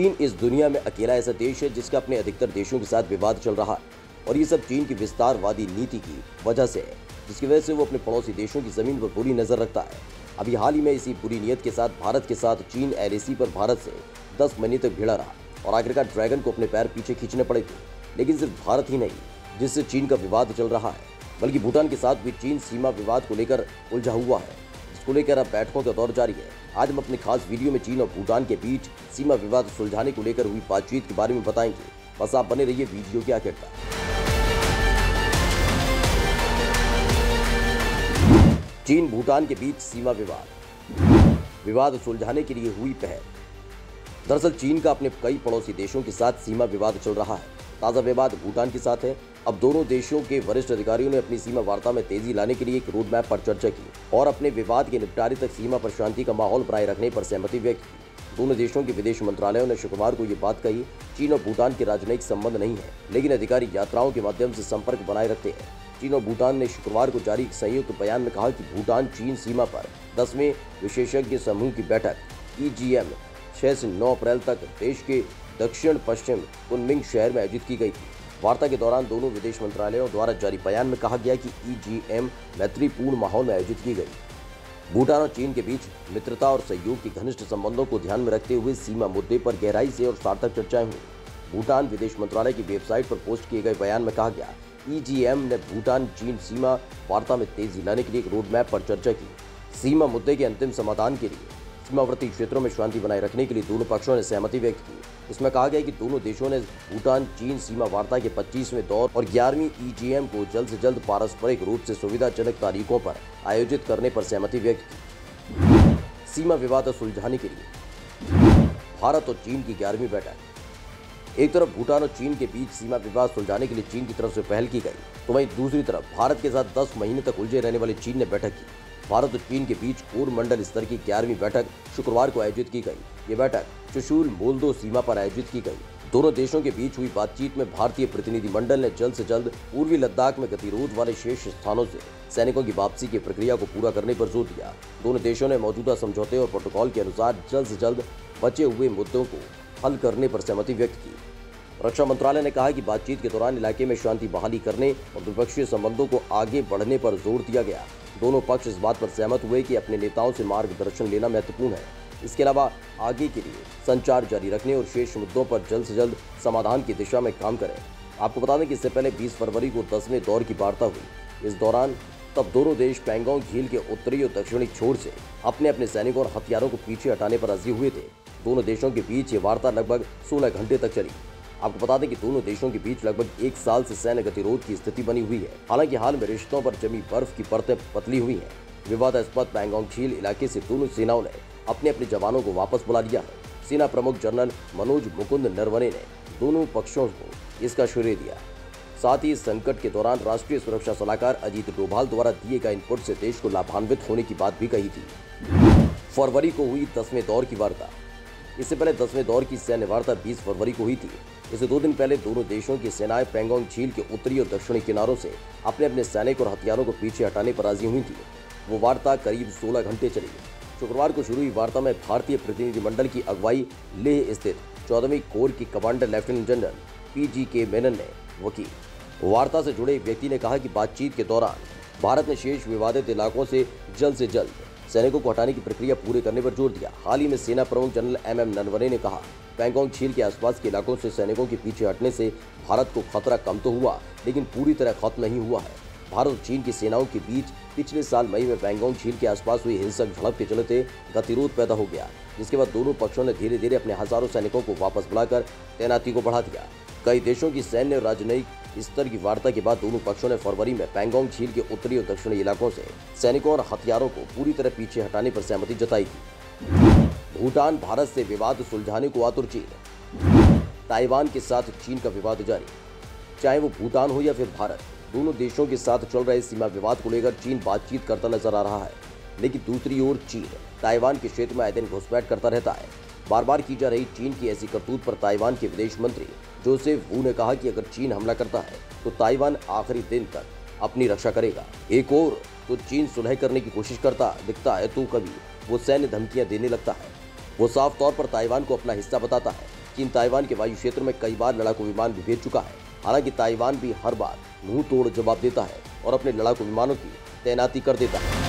चीन इस दुनिया में अकेला ऐसा देश है जिसका अपने अधिकतर देशों के साथ विवाद चल रहा है और ये सब चीन की विस्तारवादी नीति की वजह से है, जिसकी वजह से वो अपने पड़ोसी देशों की जमीन पर बुरी नजर रखता है। अभी हाल ही में इसी बुरी नीयत के साथ भारत के साथ चीन एलएसी पर भारत से 10 महीने तक भिड़ा रहा और आखिरकार ड्रैगन को अपने पैर पीछे खींचने पड़े थे। लेकिन सिर्फ भारत ही नहीं जिससे चीन का विवाद चल रहा है, बल्कि भूटान के साथ भी चीन सीमा विवाद को लेकर उलझा हुआ है, जिसको लेकर अब बैठकों का दौर जारी है। आज हम अपने खास वीडियो में चीन और भूटान के बीच सीमा विवाद सुलझाने को लेकर हुई बातचीत के बारे में बताएंगे। बस आप बने रहिए वीडियो के आखिर तक। चीन भूटान के बीच सीमा विवाद सुलझाने के लिए हुई पहल। दरअसल चीन का अपने कई पड़ोसी देशों के साथ सीमा विवाद चल रहा है। ताज़ा विवाद भूटान के साथ है। अब दोनों देशों के वरिष्ठ अधिकारियों ने अपनी सीमा वार्ता में तेजी लाने के लिए एक रोड मैप पर चर्चा की और अपने विवाद के निपटारे तक सीमा पर शांति का माहौल बनाए रखने पर सहमति व्यक्त की। दोनों देशों के विदेश मंत्रालयों ने शुक्रवार को ये बात कही। चीन और भूटान के राजनयिक संबंध नहीं है, लेकिन अधिकारी यात्राओं के माध्यम से संपर्क बनाए रखते हैं। चीन और भूटान ने शुक्रवार को जारी एक संयुक्त बयान में कहा कि भूटान चीन सीमा पर 10वें विशेषज्ञ समूह की बैठक EGM 6 से 9 अप्रैल तक देश के दक्षिण पश्चिम कुनमिंग शहर में आयोजित की गई थी। वार्ता के दौरान दोनों विदेश मंत्रालयों द्वारा जारी बयान में कहा गया कि EGM मैत्रीपूर्ण माहौल में आयोजित की गई। भूटान और चीन के बीच मित्रता और सहयोग के घनिष्ठ संबंधों को ध्यान में रखते हुए सीमा मुद्दे पर गहराई से और सार्थक चर्चाएं हुई। भूटान विदेश मंत्रालय की वेबसाइट पर पोस्ट किए गए बयान में कहा गया, EGM ने भूटान चीन सीमा वार्ता में तेजी लाने के लिए एक रोड मैप पर चर्चा की। सीमा मुद्दे के अंतिम समाधान के लिए सीमावर्ती क्षेत्रों में शांति बनाए रखने के लिए दोनों पक्षों ने सहमति व्यक्त की। इसमें कहा गया कि दोनों देशों ने भूटान चीन सीमा वार्ता के 25वें दौर और 11वीं EGM को जल्द से जल्द पारस्परिक रूप से सुविधाजनक तारीखों पर आयोजित करने पर सहमति व्यक्त की। सीमा विवाद सुलझाने के लिए भारत और चीन की 11वीं बैठक। एक तरफ भूटान और चीन के बीच सीमा विवाद सुलझाने के लिए चीन की तरफ से पहल की गई, तो वहीं दूसरी तरफ भारत के साथ 10 महीने तक उलझे रहने वाले चीन ने बैठक की। भारत और चीन के बीच कोर मंडल स्तर की 11वीं बैठक शुक्रवार को आयोजित की गई। ये बैठक चुशूल मोल्दो सीमा पर आयोजित की गई। दोनों देशों के बीच हुई बातचीत में भारतीय प्रतिनिधिमंडल ने जल्द से जल्द पूर्वी लद्दाख में गतिरोध वाले शेष स्थानों से सैनिकों की वापसी की प्रक्रिया को पूरा करने पर जोर दिया। दोनों देशों ने मौजूदा समझौते और प्रोटोकॉल के अनुसार जल्द से जल्द बचे हुए मुद्दों को हल करने पर सहमति व्यक्त की। रक्षा मंत्रालय ने कहा कि बातचीत के दौरान इलाके में शांति बहाली करने और द्विपक्षीय संबंधों को आगे बढ़ने पर जोर दिया गया। दोनों पक्ष इस बात पर सहमत हुए कि अपने नेताओं से मार्गदर्शन लेना महत्वपूर्ण है। इसके अलावा आगे के लिए संचार जारी रखने और शेष मुद्दों पर जल्द से जल्द समाधान की दिशा में काम करें। आपको बता दें कि इससे पहले 20 फरवरी को 10वें दौर की वार्ता हुई। इस दौरान तब दोनों देश पैंगोंग झील के उत्तरी और दक्षिणी छोर से अपने अपने सैनिकों और हथियारों को पीछे हटाने पर राजी हुए थे। दोनों देशों के बीच ये वार्ता लगभग 16 घंटे तक चली। आपको बता दें कि दोनों देशों के बीच लगभग 1 साल से सैन्य गतिरोध की स्थिति बनी हुई है। हालांकि हाल में रिश्तों पर जमी बर्फ की परतें पतली हुई हैं। विवादास्पद पैंगोंग झील इलाके से दोनों सेनाओं ने अपने अपने जवानों को वापस बुला लिया है। सेना प्रमुख जनरल मनोज मुकुंद नरवणे ने दोनों पक्षों को इसका श्रेय दिया। साथ ही इस संकट के दौरान राष्ट्रीय सुरक्षा सलाहकार अजीत डोभाल द्वारा दिए गए इनपुट से देश को लाभान्वित होने की बात भी कही थी। फरवरी को हुई 10वें दौर की वार्ता। इससे पहले 10वें दौर की सैन्य वार्ता 20 फरवरी को हुई थी। इससे 2 दिन पहले दोनों देशों की सेनाएं पैंगोंग झील के उत्तरी और दक्षिणी किनारों से अपने अपने सैनिक और हथियारों को पीछे हटाने पर राजी हुई थी। वो वार्ता करीब 16 घंटे चली। शुक्रवार को शुरू हुई वार्ता में भारतीय प्रतिनिधिमंडल की अगुवाई लेह स्थित 14वीं कोर की commander lieutenant general PGK Menon ने वकी। वार्ता से जुड़े एक व्यक्ति ने कहा कि बातचीत के दौरान भारत ने शेष विवादित इलाकों से जल्द सैनिकों को हटाने की प्रक्रिया पूरे करने पर जोर दिया। हाल ही में सेना प्रमुख जनरल MM नरवणे ने कहा, पैंगोंग झील के आसपास के इलाकों से सैनिकों के पीछे हटने से भारत को खतरा कम तो हुआ, लेकिन पूरी तरह खत्म नहीं हुआ है। भारत और चीन की सेनाओं के बीच पिछले साल मई में पैंगोंग झील के आसपास हुई हिंसक झड़प के चलते गतिरोध पैदा हो गया, जिसके बाद दोनों पक्षों ने धीरे धीरे अपने हजारों सैनिकों को वापस बुलाकर तैनाती को बढ़ा दिया। कई देशों की सैन्य और राजनयिक स्तर की वार्ता के बाद दोनों पक्षों ने फरवरी में पैंगोंग झील के उत्तरी और दक्षिणी इलाकों से सैनिकों और हथियारों को पूरी तरह पीछे हटाने पर सहमति जताई थी। भूटान भारत से विवाद सुलझाने को आतुर चीन। ताइवान के साथ चीन का विवाद जारी। चाहे वो भूटान हो या फिर भारत, दोनों देशों के साथ चल रहे सीमा विवाद को लेकर चीन बातचीत करता नजर आ रहा है। लेकिन दूसरी ओर चीन ताइवान के क्षेत्र में आए दिन घुसपैठ करता रहता है। बार बार की जा रही चीन की ऐसी करतूत पर ताइवान के विदेश मंत्री जोसेफ वू ने कहा कि अगर चीन हमला करता है तो ताइवान आखिरी दिन तक अपनी रक्षा करेगा। एक और तो चीन सुलह करने की कोशिश करता दिखता है तो कभी वो सैन्य धमकियां देने लगता है। वो साफ तौर पर ताइवान को अपना हिस्सा बताता है चीन ताइवान के वायु क्षेत्र में कई बार लड़ाकू विमान भी भेज चुका है। हालांकि ताइवान भी हर बार मुंह तोड़ जवाब देता है और अपने लड़ाकू विमानों की तैनाती कर देता है।